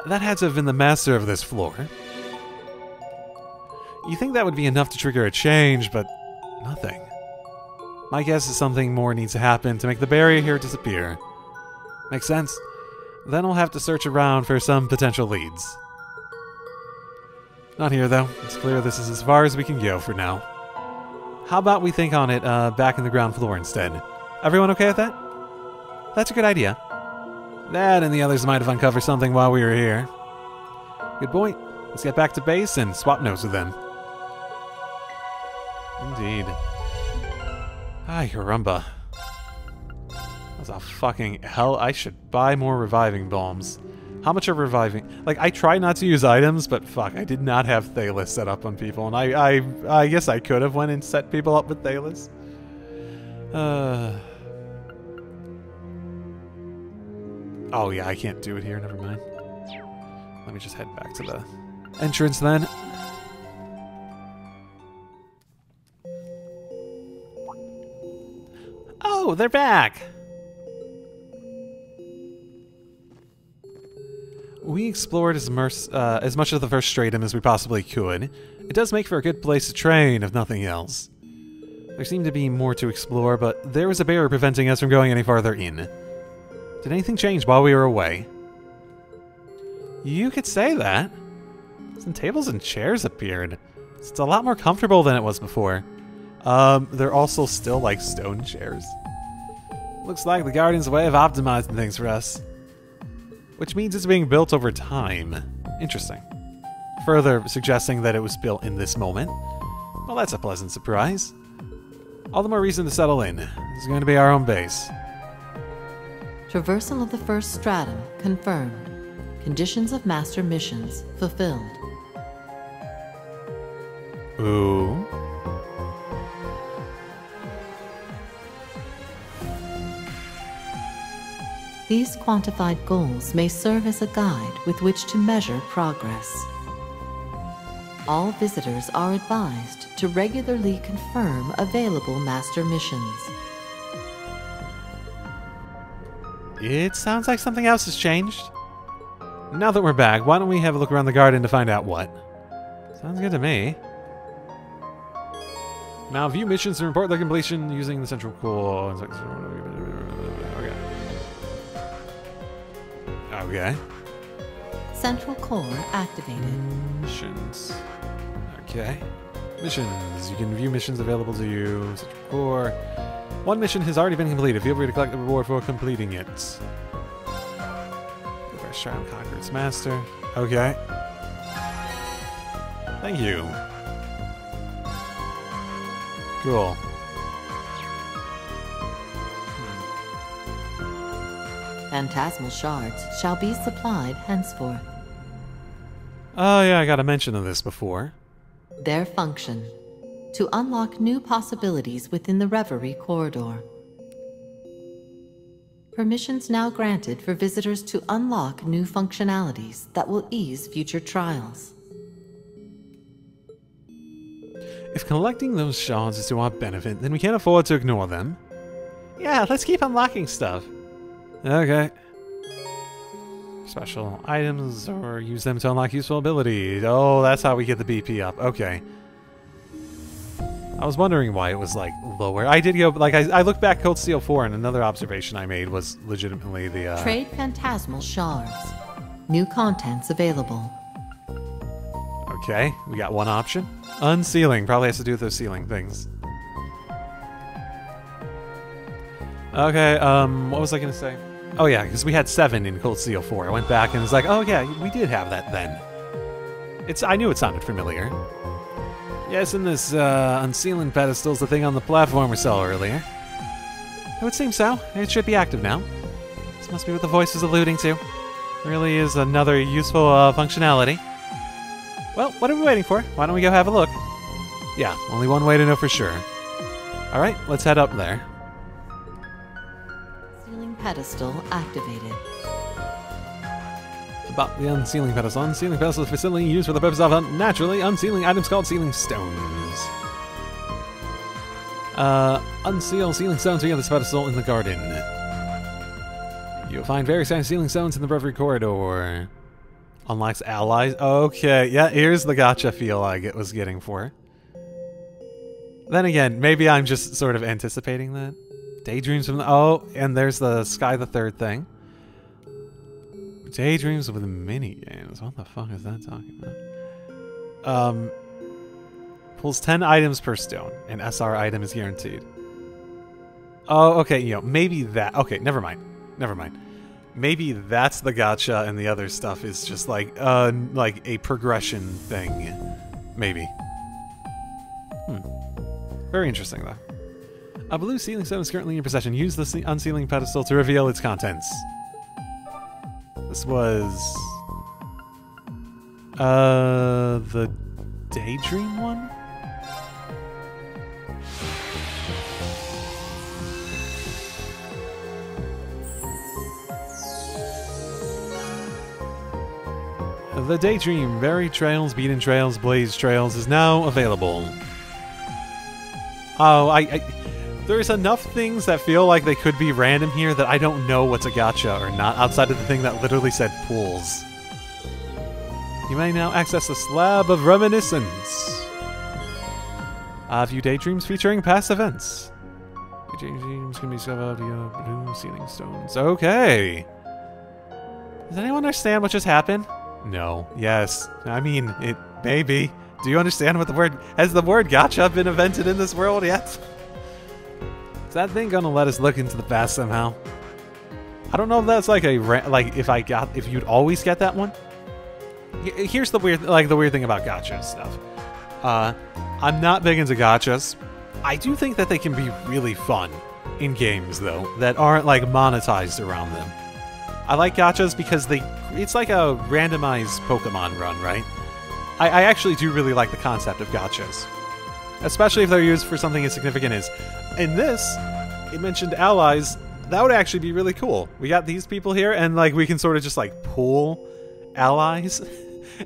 That had to have been the master of this floor. You think that would be enough to trigger a change, but nothing. My guess is something more needs to happen to make the barrier here disappear. Makes sense? Then we'll have to search around for some potential leads. Not here, though. It's clear this is as far as we can go for now. How about we think on it back in the ground floor instead? Everyone okay with that? That's a good idea. That and the others might have uncovered something while we were here. Good point. Let's get back to base and swap notes with them. Indeed. Ay, caramba. That's a fucking hell. I should buy more reviving bombs. How much are reviving? Like, I try not to use items, but fuck, I did not have Thalos set up on people, and I guess I could have went and set people up with Thalos. Oh yeah, I can't do it here, never mind. Let me just head back to the entrance then. Oh, they're back! We explored as much of the first stratum as we possibly could. It does make for a good place to train, if nothing else. There seemed to be more to explore, but there was a barrier preventing us from going any farther in. Did anything change while we were away? You could say that. Some tables and chairs appeared. It's a lot more comfortable than it was before. They're also still like stone chairs. Looks like the Guardian's way of optimizing things for us. Which means it's being built over time. Interesting. Further suggesting that it was built in this moment. Well, that's a pleasant surprise. All the more reason to settle in. This is going to be our own base. Traversal of the first stratum confirmed. Conditions of master missions fulfilled. Ooh. These quantified goals may serve as a guide with which to measure progress. All visitors are advised to regularly confirm available master missions. It sounds like something else has changed. Now that we're back, why don't we have a look around the garden to find out what? Sounds good to me. Now view missions and report their completion using the central core. Okay. Okay. Central core activated. Missions. Okay. Missions. You can view missions available to you. Central core. One mission has already been completed. Feel free to collect the reward for completing it. The first round conquer its master. Okay. Thank you. Cool. Phantasmal shards shall be supplied henceforth. Oh yeah, I got a mention of this before. Their function: to unlock new possibilities within the Reverie corridor. Permissions now granted for visitors to unlock new functionalities that will ease future trials. If collecting those shards is to our benefit, then we can't afford to ignore them. Yeah, let's keep unlocking stuff. Okay. Special items, or use them to unlock useful abilities. Oh, that's how we get the BP up. Okay. I was wondering why it was, like, lower. I did go, like, I looked back Cold Steel 4, and another observation I made was legitimately the, Trade Phantasmal Shards. New contents available. Okay, we got one option. Unsealing. Probably has to do with those sealing things. Okay, what was I gonna say? Oh yeah, because we had 7 in Cold Steel 4. I went back and was like, oh yeah, we did have that then. I knew it sounded familiar. Yes, and this Unsealing Pedestal is the thing on the platform we saw earlier. It would seem so. It should be active now. This must be what the voice is alluding to. Really is another useful functionality. Well, what are we waiting for? Why don't we go have a look? Yeah, only one way to know for sure. Alright, let's head up there. Unsealing Pedestal activated. About the Unsealing Pedestal. Unsealing Pedestal is a facility used for the purpose of naturally unsealing items called sealing stones. Unseal sealing stones via this pedestal in the garden. You'll find various kinds of sealing stones in the Reverie corridor. Unlocks allies. Okay, yeah, here's the gotcha feel I was getting for. Then again, maybe I'm just sort of anticipating that. Daydreams from the... Oh, and there's the Sky the Third thing. Daydreams with mini games. What the fuck is that talking about? Pulls 10 items per stone. An SR item is guaranteed. Oh, okay, you know, maybe that... Okay, never mind. Never mind. Maybe that's the gotcha and the other stuff is just like a progression thing. Maybe. Very interesting, though. A blue sealing stone is currently in your possession. Use the Unsealing Pedestal to reveal its contents. This was... the Daydream one? The Daydream, Buried Trails, Beaten Trails, Blaze Trails is now available. Oh, there's enough things that feel like they could be random here that I don't know what's a gotcha or not, outside of the thing that literally said pools. You may now access the Slab of Reminiscence. View daydreams featuring past events. Daydreams can be discovered via blue sealing stones. Okay. Does anyone understand what just happened? No. Yes. I mean, it maybe. Do you understand what the word... Has the word gotcha been invented in this world yet? Is that thing gonna let us look into the past somehow? I don't know if that's like a... Like, if you'd always get that one? Here's the weird... Like, the weird thing about gotcha stuff. I'm not big into gotchas. I do think that they can be really fun in games, though, that aren't, like, monetized around them. I like gotchas because it's like a randomized Pokemon run, right? I actually do really like the concept of gotchas. Especially if they're used for something as significant as... In this, it mentioned allies. That would actually be really cool. We got these people here, and like we can sort of just like pool allies.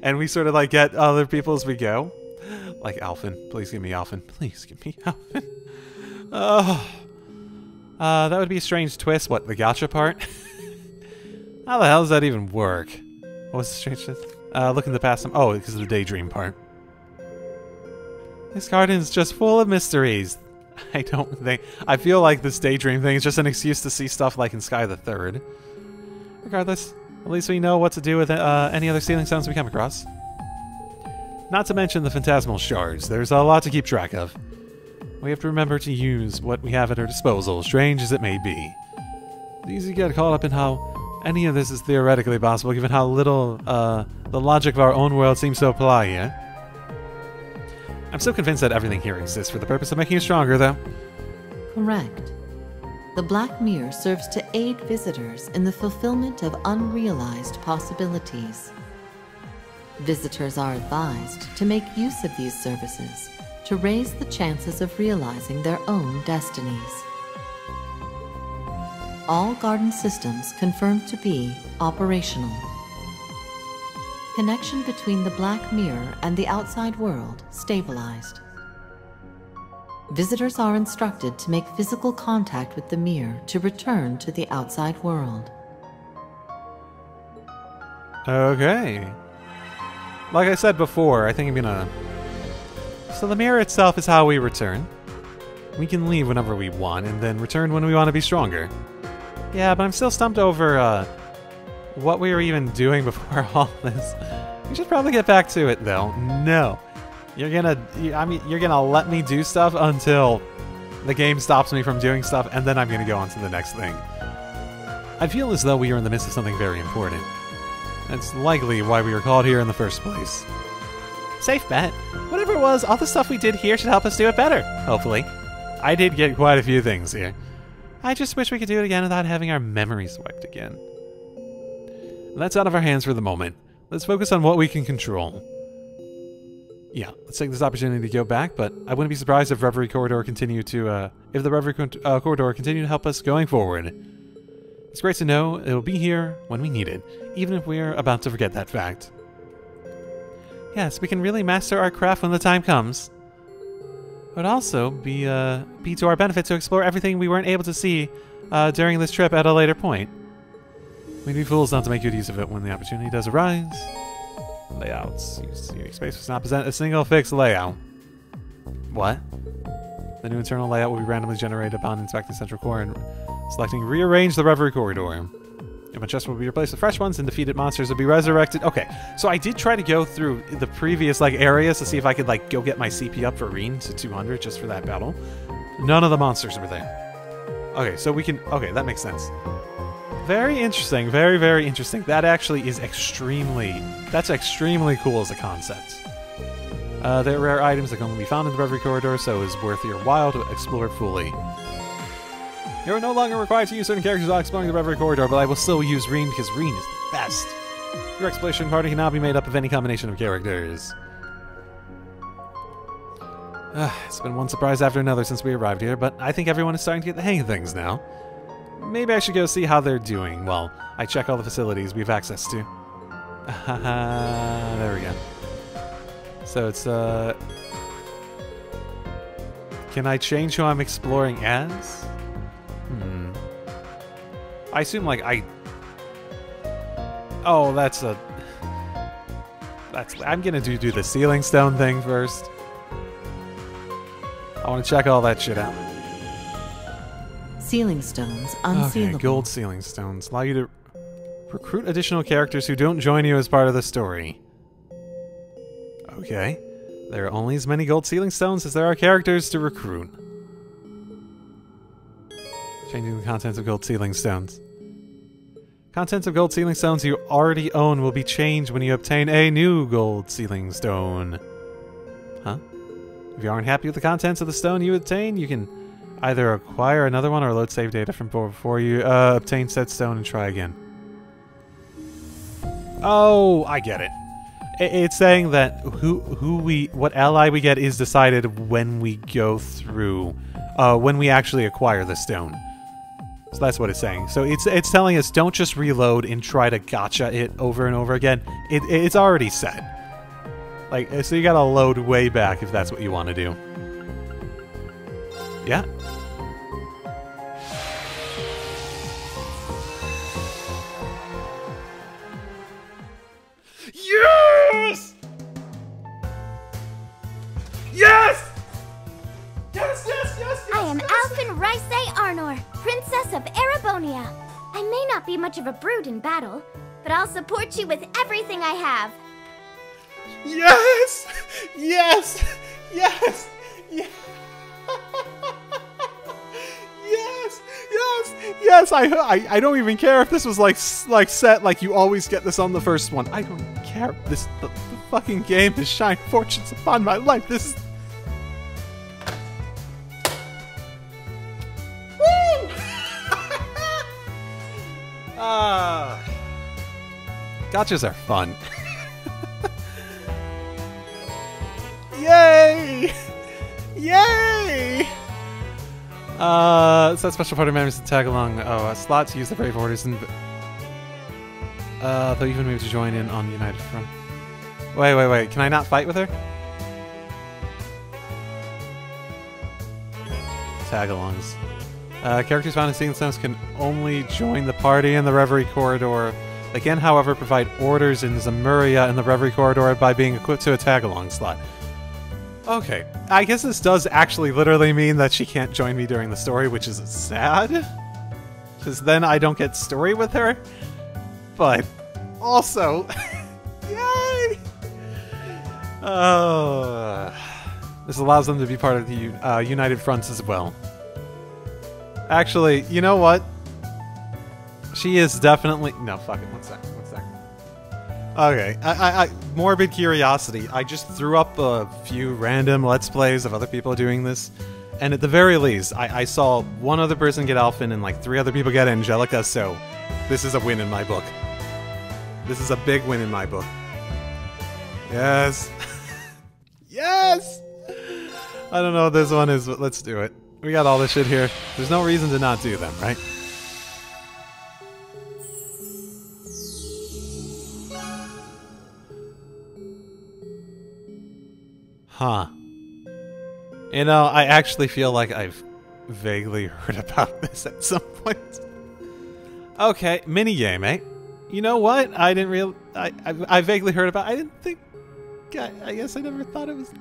And we sort of like get other people as we go. Like Alphen. Please give me Alphen. Please give me Alphen. That would be a strange twist. What, the gotcha part? How the hell does that even work? What was the strange twist? Looking to pass them. Oh, because of the daydream part. This garden is just full of mysteries. I feel like this daydream thing is just an excuse to see stuff like in Sky the Third. Regardless, at least we know what to do with any other sealing stones we come across. Not to mention the Phantasmal Shards. There's a lot to keep track of. We have to remember to use what we have at our disposal, strange as it may be. It's easy to get caught up in how any of this is theoretically possible, given how little the logic of our own world seems to apply here. I'm so convinced that everything here exists for the purpose of making it stronger, though. Correct. The Black Mirror serves to aid visitors in the fulfillment of unrealized possibilities. Visitors are advised to make use of these services to raise the chances of realizing their own destinies. All garden systems confirmed to be operational. Connection between the Black Mirror and the outside world stabilized. Visitors are instructed to make physical contact with the mirror to return to the outside world. Okay. Like I said before, I think I'm gonna... So the mirror itself is how we return. We can leave whenever we want, and then return when we want to be stronger. Yeah, but I'm still stumped over, what we were even doing before all this. We should probably get back to it, though. No. You're gonna let me do stuff until the game stops me from doing stuff, and then I'm gonna go on to the next thing. I feel as though we are in the midst of something very important. That's likely why we were called here in the first place. Safe bet. Whatever it was, all the stuff we did here should help us do it better, hopefully. I did get quite a few things here. I just wish we could do it again without having our memories wiped again. That's out of our hands for the moment. Let's focus on what we can control. Yeah, let's take this opportunity to go back, but I wouldn't be surprised if Reverie Corridor continue to, if the Reverie Corridor continue to help us going forward. It's great to know it'll be here when we need it, even if we're about to forget that fact. Yes, we can really master our craft when the time comes. It would also be to our benefit to explore everything we weren't able to see during this trip at a later point. We'd be fools not to make good use of it when the opportunity does arise. Layouts. Use unique space does not present a single fixed layout. What? The new internal layout will be randomly generated upon inspecting central core and selecting rearrange the Reverie corridor. If chests will be replaced with fresh ones and defeated monsters will be resurrected. Okay, so I did try to go through the previous like areas to see if I could like go get my CP up for Reen to 200 just for that battle. None of the monsters were there. Okay, so we can... Okay, that makes sense. Very interesting. Very, very interesting. That actually is extremely... That's extremely cool as a concept. There are rare items that can only be found in the Reverie corridor, so it's worth your while to explore it fully. You are no longer required to use certain characters while exploring the Reverie corridor, but I will still use Reen because Reen is the best. Your exploration party can now be made up of any combination of characters. It's been one surprise after another since we arrived here, but I think everyone is starting to get the hang of things now. Maybe I should go see how they're doing while I check all the facilities we have access to. There we go. So it's, Can I change who I'm exploring as? I assume, like, Oh, that's... I'm gonna do the sealing stone thing first. I want to check all that shit out. Sealing stones, unsealable. Okay, gold sealing stones. Allow you to recruit additional characters who don't join you as part of the story. Okay. There are only as many gold sealing stones as there are characters to recruit. Changing the contents of gold sealing stones. Contents of gold sealing stones you already own will be changed when you obtain a new gold sealing stone. Huh? If you aren't happy with the contents of the stone you obtain, you can either acquire another one or load save data from before you obtain said stone and try again. Oh, I get it. It's saying that what ally we get is decided when we go through, when we actually acquire the stone. So that's what it's saying. So it's telling us don't just reload and try to gotcha it over and over again. It's already set. Like, so you gotta load way back if that's what you want to do. Yeah. Yes! Yes! Yes, yes, yes, yes! I am Alphen Rice Arnor, Princess of Erebonia. I may not be much of a brute in battle, but I'll support you with everything I have. Yes! Yes! Yes! Yes! Yes! Yes! Yes! I don't even care if this was like set like you always get this on the first one. I don't care. The fucking game has shined fortunes upon my life. This is... Woo! Gotchas are fun. Yay! Yay! Set special party members to tag along. Oh, a slot to use the Brave Orders and... they'll even move to join in on the United Front. Wait. Can I not fight with her? Tag-alongs. Characters found in Sealing Stones can only join the party in the Reverie Corridor. They can, however, provide orders in Zemuria in the Reverie Corridor by being equipped to a tag-along slot. Okay, I guess this does actually literally mean that she can't join me during the story, which is sad. Because then I don't get story with her. But also, yay! This allows them to be part of the United Fronts as well. Actually, you know what? She is definitely... No, fuck it. One second. Okay, morbid curiosity. I just threw up a few random Let's Plays of other people doing this. And at the very least, I saw one other person get Alphen and like 3 other people get Angelica, so this is a win in my book. This is a big win in my book. Yes. Yes! I don't know what this one is, but let's do it. We got all this shit here. There's no reason to not do them, right? Huh. You know, I actually feel like I've vaguely heard about this at some point. Okay, minigame, eh? You know what? I didn't I vaguely heard about. I didn't think. I guess I never thought it was.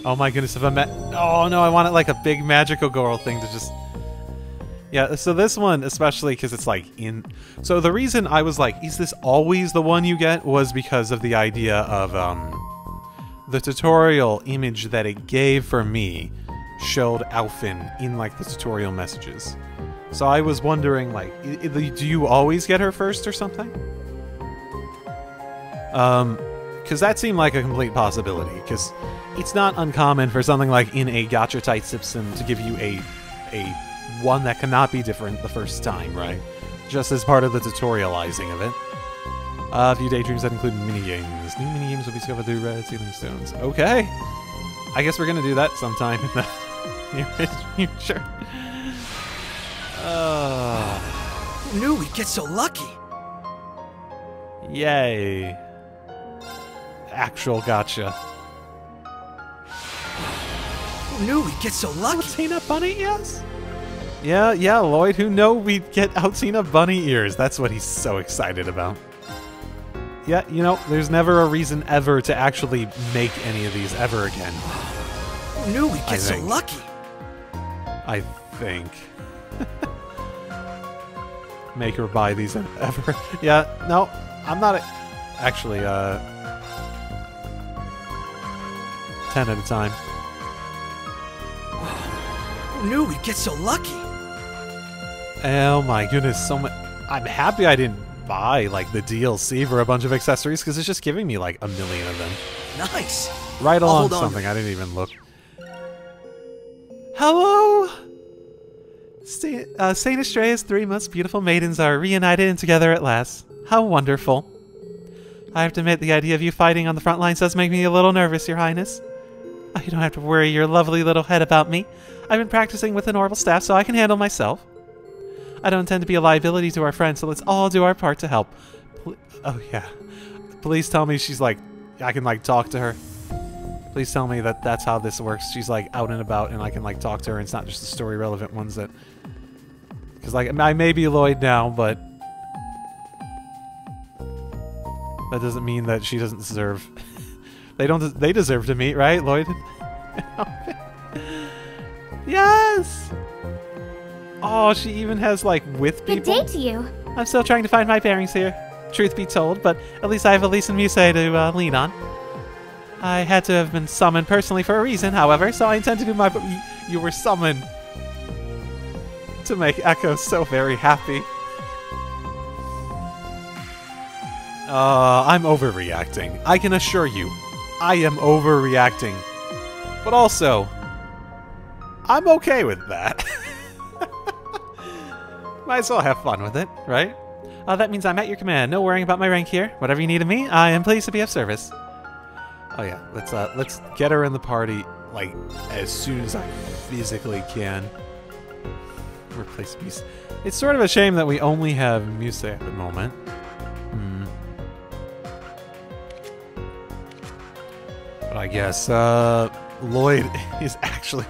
Oh my goodness! If I met. Oh no! I wanted like a big magical girl thing to just. Yeah. So this one, especially because it's like in. So the reason I was like, is this always the one you get? Was because of the idea of the tutorial image that it gave for me showed Alphen in like the tutorial messages. So I was wondering, like, do you always get her first or something? Because that seemed like a complete possibility, because it's not uncommon for something like in a gacha type system to give you a one that cannot be different the first time, right? Just as part of the tutorializing of it. A few daydreams that include mini-games. New mini-games will be discovered through red ceiling stones. Okay! I guess we're gonna do that sometime in the near future. Who knew we'd get so lucky? Yay. Actual gotcha. Who knew we'd get so lucky? Altina Bunny ears? Yeah, Lloyd, who knew we'd get Altina Bunny ears? That's what he's so excited about. Yeah, you know, there's never a reason ever to actually make any of these ever again. Who knew we'd get so lucky? I think. Make her buy these ever. Yeah, no, I'm not actually 10 at a time. Who knew we'd get so lucky? Oh my goodness, so much. I'm happy I didn't buy like the DLC for a bunch of accessories because it's just giving me like a million of them. Nice. Right along something. I didn't even look. Hello. Saint Estrella's 3 most beautiful maidens are reunited and together at last. How wonderful. I have to admit, the idea of you fighting on the front lines does make me a little nervous, Your Highness. Oh, you don't have to worry your lovely little head about me. I've been practicing with an orbital staff so I can handle myself. I don't intend to be a liability to our friends, so let's all do our part to help. Oh, yeah. Please tell me she's like, I can like talk to her. Please tell me that that's how this works. She's like out and about and I can like talk to her and it's not just the story relevant ones that... Because like, I may be Lloyd now, but... That doesn't mean that she doesn't deserve... They deserve to meet, right, Lloyd? Yes! Oh, she even has, like, with people. Good day to you. I'm still trying to find my bearings here, truth be told, but at least I have Elise and Muse to lean on. I had to have been summoned personally for a reason, however, so I intend to do my... You were summoned to make Echo so very happy. I'm overreacting. I can assure you, I am overreacting. But also, I'm okay with that. Might as well have fun with it, right? That means I'm at your command. No worrying about my rank here. Whatever you need of me, I am pleased to be of service. Oh yeah, let's get her in the party like as soon as I physically can. Replace Muse. It's sort of a shame that we only have Muse at the moment. But I guess Lloyd is actually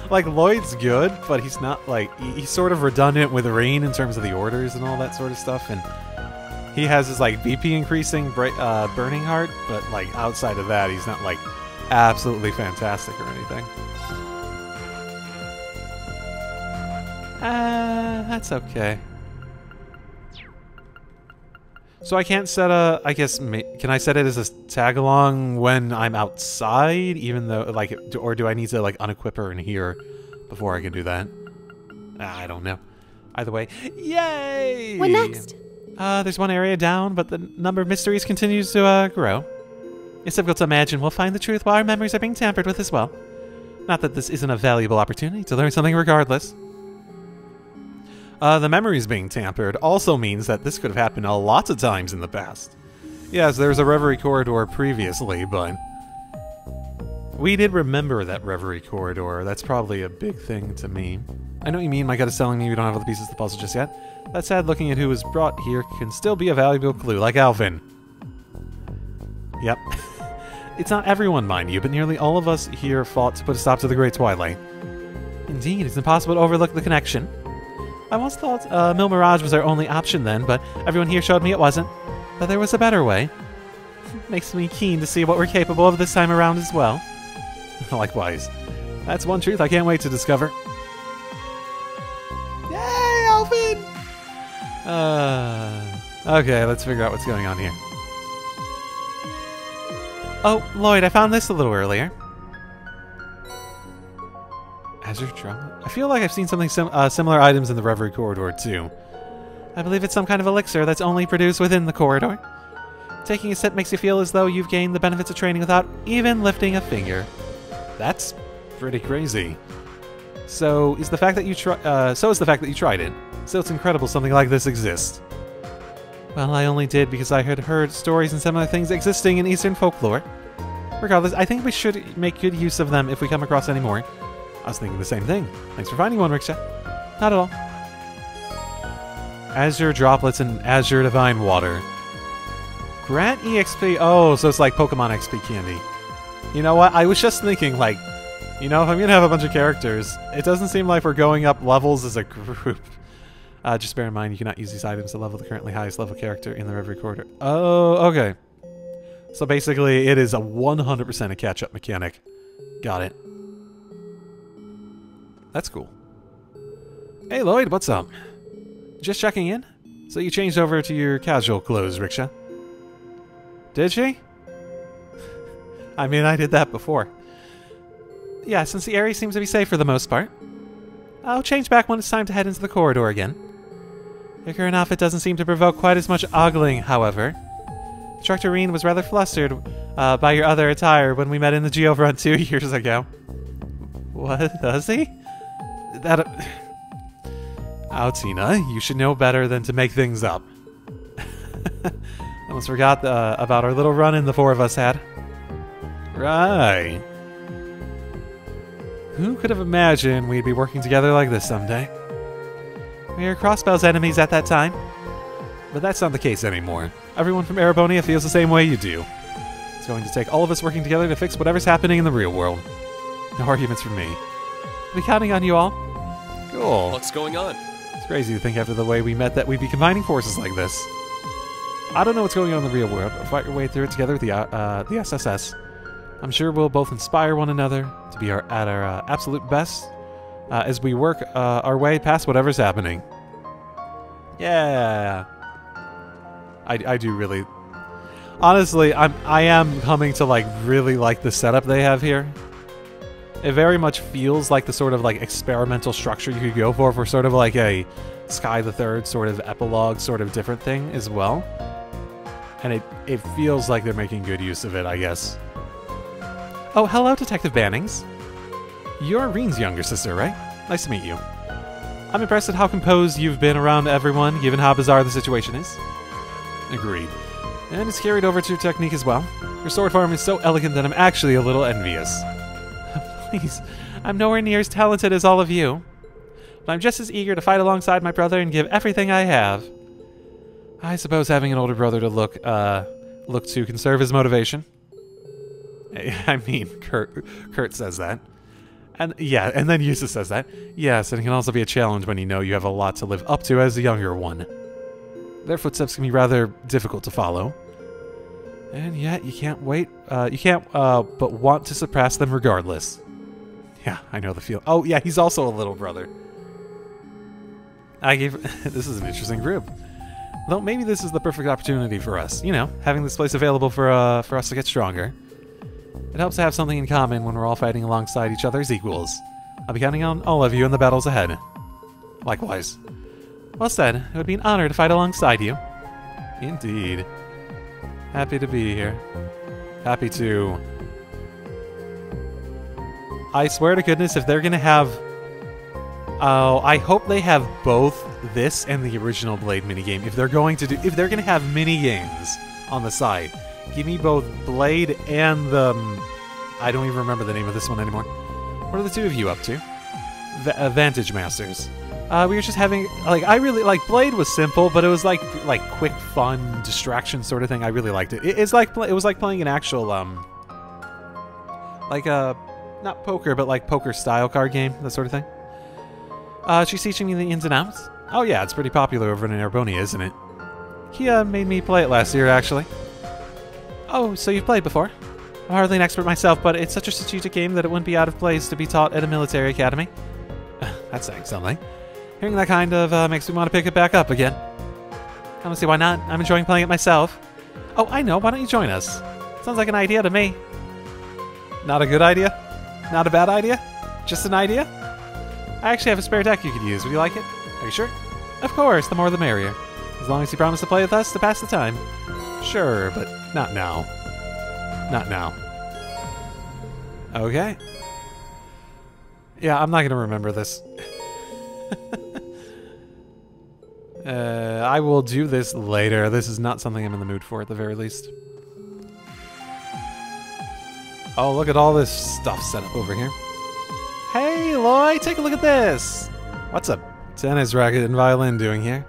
like Lloyd's good, but he's not like he's sort of redundant with Rain in terms of the orders and all that sort of stuff, and he has his like BP increasing Burning Heart, but like outside of that, he's not like absolutely fantastic or anything. That's okay. So I can't set a, I guess, can I set it as a tag along when I'm outside, even though, like, or do I need to, like, unequip her in here before I can do that? I don't know. Either way, yay! What next? There's one area down, but the number of mysteries continues to, grow. It's difficult to imagine we'll find the truth while our memories are being tampered with as well. Not that this isn't a valuable opportunity to learn something regardless. The memories being tampered also means that this could have happened a lot of times in the past. Yes, there's a Reverie corridor previously, but we did remember that Reverie corridor. That's probably a big thing to me. I know what you mean. My gut is telling me we don't have all the pieces of the puzzle just yet. That said, looking at who was brought here can still be a valuable clue, like Alvin. Yep. It's not everyone, mind you, but nearly all of us here fought to put a stop to the Great Twilight. Indeed, it's impossible to overlook the connection. I once thought Mil Mirage was our only option then, but everyone here showed me it wasn't. but there was a better way. Makes me keen to see what we're capable of this time around as well. Likewise. That's one truth I can't wait to discover. Yay, Alvin! Okay, let's figure out what's going on here. Oh, Lloyd, I found this a little earlier. Azure Drum? I feel like I've seen something similar items in the Reverie corridor, too. I believe it's some kind of elixir that's only produced within the corridor. Taking a sip makes you feel as though you've gained the benefits of training without even lifting a finger. That's pretty crazy. So is the fact that you tried it. So it's incredible something like this exists. Well, I only did because I had heard stories and similar things existing in Eastern folklore. Regardless, I think we should make good use of them if we come across any more. I was thinking the same thing. Thanks for finding one, Riksha. Not at all. Azure Droplets and Azure Divine Water. Grant EXP. Oh, so it's like Pokemon XP candy. You know what? I was just thinking, like, you know, if I'm going to have a bunch of characters, it doesn't seem like we're going up levels as a group. Just bear in mind, you cannot use these items to level the currently highest level character in the Reverie corridor. Oh, okay. So basically, it is a 100% a catch-up mechanic. Got it. That's cool. Hey, Lloyd, what's up? Just checking in? So you changed over to your casual clothes, Riksha. Did she? I mean, I did that before. Yeah, since the area seems to be safe for the most part. I'll change back when it's time to head into the corridor again. Your current outfit doesn't seem to provoke quite as much ogling, however. Instructor Reen was rather flustered by your other attire when we met in the Geofront 2 years ago. What, does he? That... Oh, Tina, you should know better than to make things up. Almost forgot about our little run-in the four of us had. Right. Who could have imagined we'd be working together like this someday? We were Crossbell's enemies at that time. But that's not the case anymore. Everyone from Erebonia feels the same way you do. It's going to take all of us working together to fix whatever's happening in the real world. No arguments from me. I'll be counting on you all. Cool. What's going on? It's crazy to think after the way we met that we'd be combining forces like this. I don't know what's going on in the real world, but fight your way through it together with the SSS. I'm sure we'll both inspire one another to be at our absolute best as we work our way past whatever's happening. Yeah. I do really... Honestly, I am coming to like really like the setup they have here. It very much feels like the sort of like experimental structure you could go for sort of like a Sky the Third sort of epilogue sort of different thing as well. And it feels like they're making good use of it, I guess. Oh, hello, Detective Bannings. You're Reen's younger sister, right? Nice to meet you. I'm impressed at how composed you've been around everyone, given how bizarre the situation is. Agreed. And it's carried over to your technique as well. Your sword form is so elegant that I'm actually a little envious. Please, I'm nowhere near as talented as all of you. But I'm just as eager to fight alongside my brother and give everything I have. I suppose having an older brother to look to can serve as motivation. I mean, Kurt says that. And yeah, and then Yusa says that. Yes, and it can also be a challenge when you know you have a lot to live up to as the younger one. Their footsteps can be rather difficult to follow. And yet, you can't but want to surpass them regardless. Yeah, I know the feel. Oh, yeah, he's also a little brother. This is an interesting group. Though maybe this is the perfect opportunity for us. You know, having this place available for us to get stronger. It helps to have something in common when we're all fighting alongside each other as equals. I'll be counting on all of you in the battles ahead. Likewise. Well said. It would be an honor to fight alongside you. Indeed. Happy to be here. Happy to... I swear to goodness, if they're gonna have... Oh, I hope they have both this and the original Blade minigame. If they're gonna have minigames on the side, give me both Blade and the... I don't even remember the name of this one anymore. What are the two of you up to? Vantage Masters. We were just having... Like, I really... Like, Blade was simple, but it was like quick, fun, distraction sort of thing. I really liked it. It was like playing an actual, like a... Not poker, but like poker-style card game. That sort of thing. She's teaching me the ins and outs. Oh yeah, it's pretty popular over in Erebonia, isn't it? He made me play it last year, actually. Oh, so you've played before? I'm hardly an expert myself, but it's such a strategic game that it wouldn't be out of place to be taught at a military academy. That's saying something. Hearing that kind of makes me want to pick it back up again. I don't see why not. I'm enjoying playing it myself. Oh, I know. Why don't you join us? Sounds like an idea to me. Not a good idea? Not a bad idea? Just an idea? I actually have a spare deck you could use. Would you like it? Are you sure? Of course. The more the merrier. As long as you promise to play with us to pass the time. Sure, but not now. Not now. Okay. Yeah, I'm not going to remember this. I will do this later. This is not something I'm in the mood for, at the very least. Oh, look at all this stuff set up over here. Hey, Lloyd, take a look at this. What's a tennis racket and violin doing here?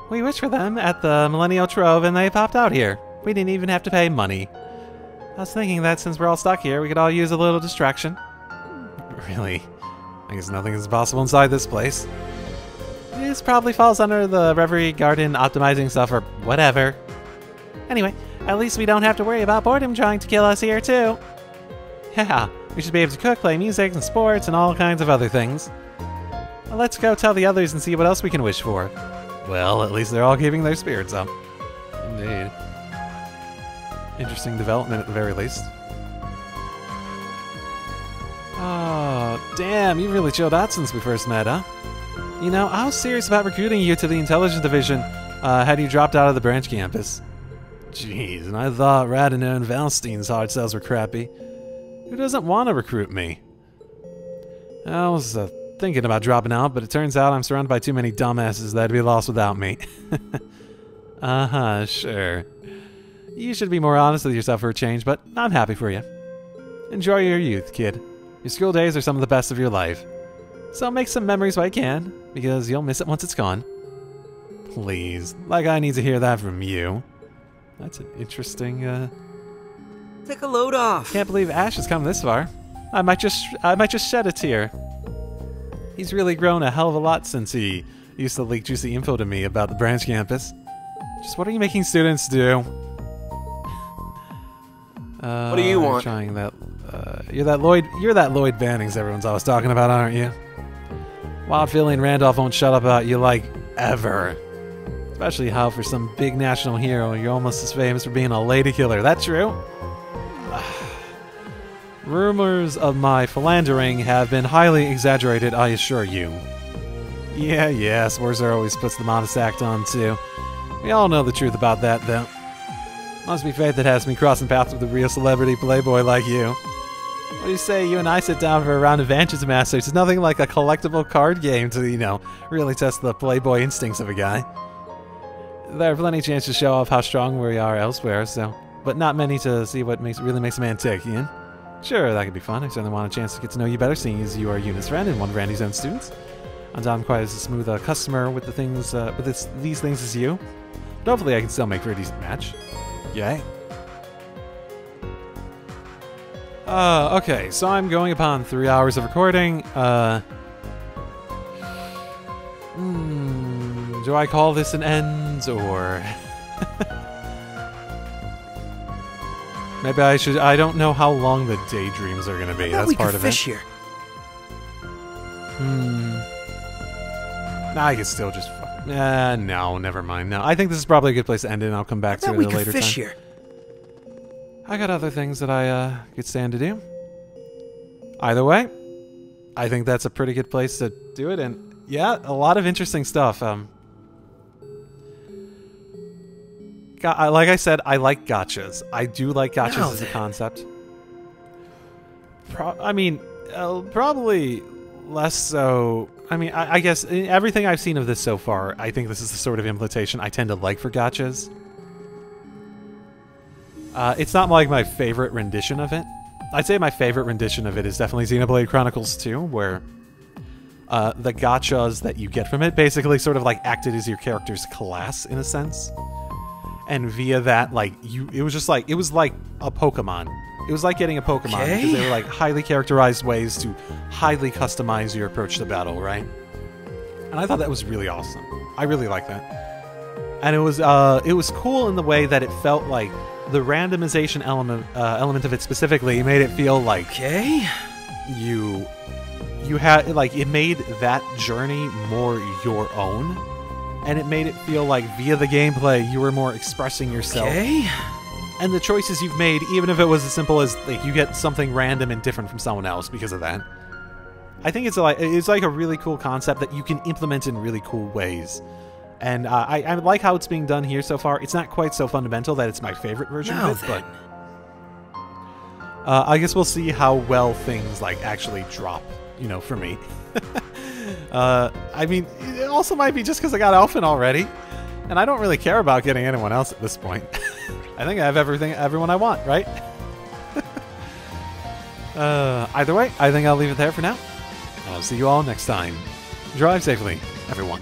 We wished for them at the Millennial Trove, and they popped out here. We didn't even have to pay money. I was thinking that since we're all stuck here, we could all use a little distraction. Really? I guess nothing is possible inside this place. This probably falls under the Reverie garden optimizing stuff or whatever. Anyway, at least we don't have to worry about boredom trying to kill us here too. Yeah, we should be able to cook, play music, and sports, and all kinds of other things. Well, let's go tell the others and see what else we can wish for. Well, at least they're all keeping their spirits up. Indeed. Interesting development at the very least. Oh, damn, you really chilled out since we first met, huh? You know, I was serious about recruiting you to the Intelligence Division had you dropped out of the branch campus. Jeez, and I thought Radina and Valstein's hard sells were crappy. Who doesn't want to recruit me? I was thinking about dropping out, but it turns out I'm surrounded by too many dumbasses that'd be lost without me. Uh-huh, sure. You should be more honest with yourself for a change, but I'm happy for you. Enjoy your youth, kid. Your school days are some of the best of your life. So make some memories while you can, because you'll miss it once it's gone. Please, like I need to hear that from you. That's an interesting, Take a load off. Can't believe Ash has come this far. I might just shed a tear. He's really grown a hell of a lot since he used to leak juicy info to me about the branch campus. Just what are you making students do? What do you want? Trying that. You're that Lloyd Bannings everyone's always talking about, aren't you? Wild Philly and Randolph won't shut up about you like ever. Especially how for some big national hero, you're almost as famous for being a lady killer. That true? Rumors of my philandering have been highly exaggerated, I assure you. Yeah, Sworzer always puts the modest act on, too. We all know the truth about that, though. Must be fate that has me crossing paths with a real celebrity playboy like you. What do you say you and I sit down for a round of Vantage Masters? It's nothing like a collectible card game to, you know, really test the playboy instincts of a guy. There are plenty of chances to show off how strong we are elsewhere, but not many to see what really makes a man tick, Ian. Sure, that could be fun. I certainly want a chance to get to know you better, seeing as you are Eunice's friend and one of Randy's own students. I'm not quite as smooth a customer with the things, these things as you, but hopefully I can still make for a decent match. Yay. Okay, so I'm going upon 3 hours of recording. Do I call this an end, or... Maybe I should... I don't know how long the daydreams are going to be. That's part of it. Here. I could still just... no, never mind. No, I think this is probably a good place to end it, and I'll come back to it at a later time. Here. I got other things that I could stand to do. Either way, I think that's a pretty good place to do it, and yeah, a lot of interesting stuff. Like I said, I like gotchas. I do like gotchas as a concept. Probably less so. I mean, I guess in everything I've seen of this so far, I think this is the sort of implementation I tend to like for gotchas. It's not like my favorite rendition of it. I'd say my favorite rendition of it is definitely Xenoblade Chronicles 2, where the gotchas that you get from it basically sort of like acted as your character's class in a sense. And via that, like, it was like a Pokemon. It was like getting a Pokemon, because they were like highly characterized ways to highly customize your approach to battle, right? And I thought that was really awesome. I really like that. And it was cool in the way that it felt like the randomization element of it specifically made it feel like you had, like, it made that journey more your own, and it made it feel like via the gameplay you were more expressing yourself. And the choices you've made, even if it was as simple as like you get something random and different from someone else because of that. I think it's like a really cool concept that you can implement in really cool ways. And I like how it's being done here so far. It's not quite so fundamental that it's my favorite version of it, but I guess we'll see how well things like actually drop, you know, for me. I mean, it also might be just because I got Elfin already, and I don't really care about getting anyone else at this point. I think I have everyone I want, right? Either way, I think I'll leave it there for now. I'll see you all next time. Drive safely, everyone.